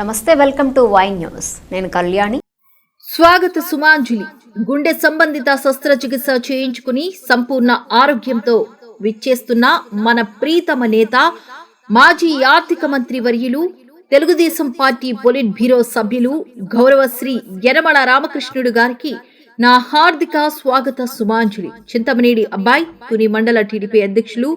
నమస్తే, welcome to Y news. నేను కళ్యాణి. స్వాగత సుమాంజలి. గుండె సంబంధిత శస్త్రచికిత్స చేయించుకుని సంపూర్ణ ఆరోగ్యంతో విచ్చేస్తున్న మన ప్రీతమ నేత, మాజీ ఆర్థిక మంత్రి వర్యులు, తెలుగుదేశం పార్టీ పొలిట్ బ్యూరో సభ్యులు గౌరవ శ్రీ యనమల రామకృష్ణుడు గారికి నా హార్దిక స్వాగత సుమాంజలి. చింతమనేడి అబ్బాయి, తుని మండల టీడీపీ అధ్యక్షులు.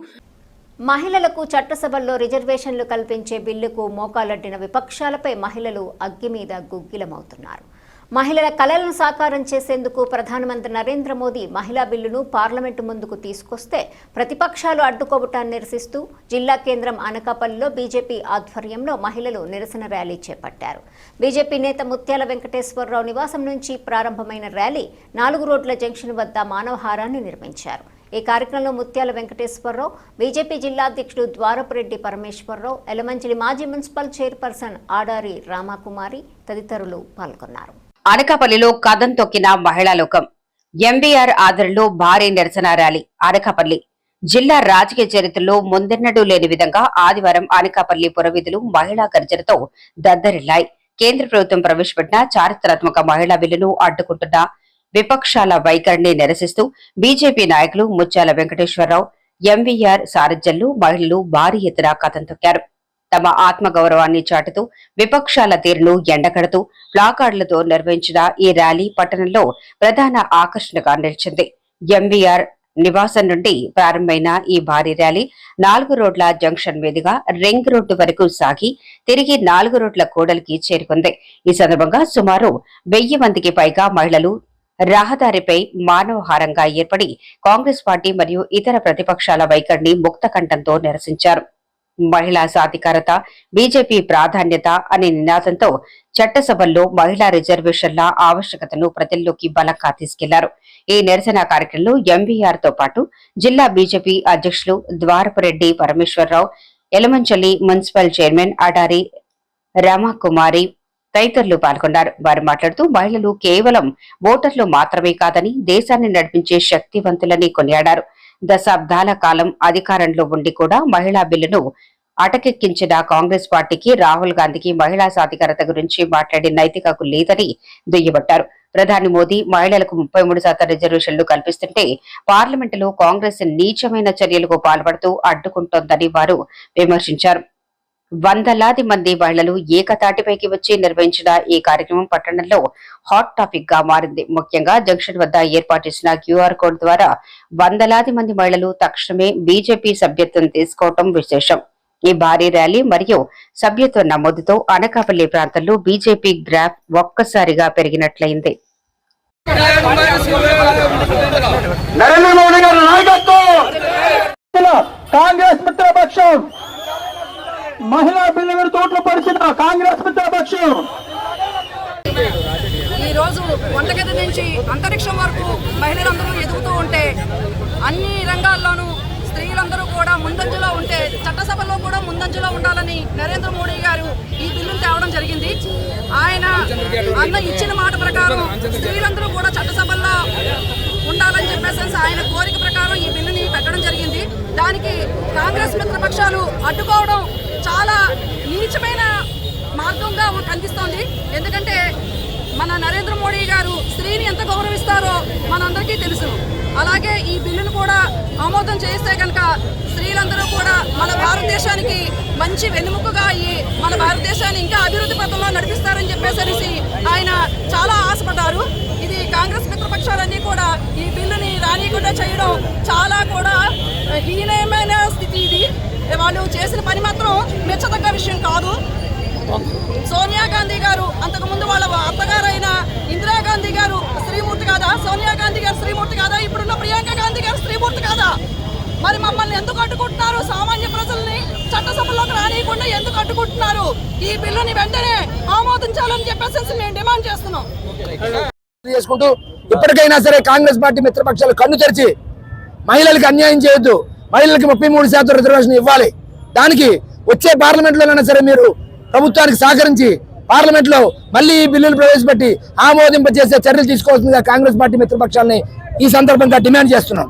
మహిళలకు చట్టసభల్లో రిజర్వేషన్లు కల్పించే బిల్లుకు మోకాలడ్డిన విపక్షాలపై మహిళలు అగ్గి మీద గుగ్గిలమవుతున్నారు. మహిళల కలలను సాకారం చేసేందుకు ప్రధానమంత్రి నరేంద్ర మోదీ మహిళా బిల్లును పార్లమెంటు ముందుకు తీసుకొస్తే ప్రతిపక్షాలు అడ్డుకోవటాన్ని నిరసిస్తూ జిల్లా కేంద్రం అనకాపల్లిలో బీజేపీ ఆధ్వర్యంలో మహిళలు నిరసన ర్యాలీ చేపట్టారు. బీజేపీ నేత ముత్యాల వెంకటేశ్వరరావు నివాసం నుంచి ప్రారంభమైన ర్యాలీ 4 రోడ్ల జంక్షన్ వద్ద మానవహారాన్ని నిర్మించారు. ఈ కార్యక్రమంలో ముత్యాల వెంకటేశ్వరరావు, బీజేపీ జిల్లా అధ్యక్షుడు ద్వారపురెడ్డి పరమేశ్వరరావు, ఎలమంచిలి మాజీ మున్సిపల్ చైర్పర్సన్ ఆడారి రామకుమారి తదితరులు పాల్గొన్నారు. అనకాపల్లిలో కదం తొక్కిన మహిళా లోకం. ఎంబీఆర్ ఆధ్వర్యంలో భారీ నిరసన ర్యాలీ. అనకాపల్లి జిల్లా రాజకీయ చరిత్రలో ముందెన్నడూ లేని విధంగా ఆదివారం అనకాపల్లి పురవీధులు మహిళా గర్జనతో దద్దరిల్లాయి. కేంద్ర ప్రభుత్వం ప్రవేశపెట్టిన చారిత్రాత్మక మహిళా బిల్లును అడ్డుకుంటున్న విపక్షాల వైఖరిని నిరసిస్తూ బీజేపీ నాయకులు ముత్యాల వెంకటేశ్వరరావు, ఎంవీఆర్ సారథ్యంలో మహిళలు భారీ ఎత్తున కథం తొక్కారు. తమ ఆత్మగౌరవాన్ని చాటుతూ విపక్షాల తీరును ఎండగడుతూ ప్లాకార్డులతో నిర్వహించిన ఈ ర్యాలీ పట్టణంలో ప్రధాన ఆకర్షణగా నిలిచింది. ఎంవీఆర్ నివాసం నుండి ప్రారంభమైన ఈ భారీ ర్యాలీ 4 రోడ్ల జంక్షన్ మీదుగా రింగ్ రోడ్డు వరకు సాగి తిరిగి 4 రోడ్ల కూడలికి చేరుకుంది. ఈ సందర్భంగా సుమారు 1000 మందికి పైగా మహిళలు రహదారిపై మానవహారంగా ఏర్పడి కాంగ్రెస్ పార్టీ మరియు ఇతర ప్రతిపక్షాల వైఖరిని ముక్తకంఠంతో నిరసించారు. మహిళా సాధికారత, బీజేపీ ప్రాధాన్యత అనే నినాదంతో చట్టసభల్లో మహిళా రిజర్వేషన్ల ఆవశ్యకతను ప్రజల్లోకి బలంగా తీసుకెళ్లారు. ఈ నిరసన కార్యక్రమంలో ఎంవీఆర్ తో పాటు జిల్లా బీజేపీ అధ్యక్షులు ద్వారపురెడ్డి పరమేశ్వరరావు, ఎలమంచలి మున్సిపల్ చైర్మన్ ఆడారి రామకుమారి తదితరులు పాల్గొన్నారు. వారు మాట్లాడుతూ మహిళలు కేవలం ఓటర్లు మాత్రమే కాదని దేశాన్ని నడిపించే శక్తివంతులని కొనియాడారు. దశాబ్దాల కాలం అధికారంలో ఉండి కూడా మహిళా బిల్లును అటకెక్కించిన కాంగ్రెస్ పార్టీకి, రాహుల్ గాంధీకి మహిళా సాధికారత గురించి మాట్లాడే నైతిక హక్కు లేదని దుయ్యబట్టారు. ప్రధాని మోదీ మహిళలకు 33% రిజర్వేషన్లు కల్పిస్తుంటే పార్లమెంటులో కాంగ్రెస్ నీచమైన చర్యలకు పాల్పడుతూ అడ్డుకుంటోందని వారు విమర్శించారు. వందలాది మంది మహిళలు ఏకతాటిపైకి వచ్చి నిర్వహించిన ఈ కార్యక్రమం పట్టణంలో హాట్ టాపిక్ గా మారింది. ముఖ్యంగా జంక్షన్ వద్ద ఏర్పాటు చేసిన క్యూఆర్ కోడ్ ద్వారా వందలాది మంది మహిళలు తక్షణమే బీజేపీ సభ్యత్వం తీసుకోవడం విశేషం. ఈ భారీ ర్యాలీ మరియు సభ్యత్వ నమోదుతో అనకాపల్లి ప్రాంతంలో బీజేపీ గ్రాఫ్ ఒక్కసారిగా పెరిగినట్లయింది. నరేంద్ర మోడీ గారి నాయకత్వం, కాంగ్రెస్ మిత్రపక్షం, మహిళా బిల్లు తోట్లు పరిచిన కాంగ్రెస్ మిత్రపక్షం ఈ రోజు వంటగది నుంచి అంతరిక్షం వరకు మహిళలందరూ ఎదుగుతూ ఉంటే అన్ని రంగాల్లోనూ స్త్రీలందరూ కూడా ముందంజలో ఉంటే చట్టసభలో కూడా ముందంజలో ఉండాలని నరేంద్ర మోడీ గారు ఈ బిల్లును తేవడం జరిగింది. ఆయన ఇచ్చిన మాట ప్రకారం స్త్రీలందరూ కూడా చట్టసభల్లో ఉండాలని చెప్పేసి ఆయన కోరిక ప్రకారం ఈ బిల్లుని పెట్టడం జరిగింది. దానికి కాంగ్రెస్ మిత్రపక్షాలు అడ్డుకోవడం చాలా నీచమైన మార్గంగా కనిపిస్తోంది. ఎందుకంటే మన నరేంద్ర మోడీ గారు స్త్రీని ఎంత గౌరవిస్తారో మనందరికీ తెలుసు. అలాగే ఈ బిల్లును కూడా ఆమోదం చేస్తే కనుక స్త్రీలందరూ కూడా మన భారతదేశానికి మంచి వెన్నెముకగా అయ్యి మన భారతదేశాన్ని ఇంకా అభివృద్ధి పథంలో నడిపిస్తారని చెప్పేసరికి ఆయన చాలా ఆశపడ్డారు. ఇది కాంగ్రెస్ మిత్రపక్షాలన్నీ కూడా ఈ బిల్లుని రానియకుండా చేయడం చాలా కూడా హీనమైన స్థితి. ఇది వాళ్ళు చేసిన పని మాత్రం మెచ్చదగ్గ విషయం కాదు. సోనియా గాంధీ గారు అంతకుముందు వాళ్ళ అత్తగారైన ఇందిరాగాంధీ గారు స్త్రీమూర్తి కాదా? సోనియా గాంధీ గారు స్త్రీమూర్తి కాదా? ఇప్పుడున్న ప్రియాంక గాంధీ గారు స్త్రీమూర్తి కాదా? మరి మమ్మల్ని ఎందుకు అడ్డుకుంటున్నారు? సామాన్య ప్రజల్ని చట్టసభలోకి రానియకుండా ఎందుకు అడ్డుకుంటున్నారు? ఈ బిల్లుని వెంటనే ఆమోదించాలని చెప్పేసి మేము డిమాండ్ చేస్తున్నాం. చేసుకుంటూ ఇప్పటికైనా సరే కాంగ్రెస్ పార్టీ మిత్రపక్షాలు కన్ను తెరిచి మహిళలకు అన్యాయం చేయొద్దు, మహిళలకు 33% రిజర్వేషన్ ఇవ్వాలి. దానికి వచ్చే పార్లమెంట్ లోనైనా సరే మీరు ప్రభుత్వానికి సహకరించి పార్లమెంట్ లో మళ్ళీ ఈ బిల్లులు ప్రవేశపెట్టి ఆమోదింపజేసే చర్యలు తీసుకోవాల్సిందిగా కాంగ్రెస్ పార్టీ మిత్రపక్షాలని ఈ సందర్భంగా డిమాండ్ చేస్తున్నాం.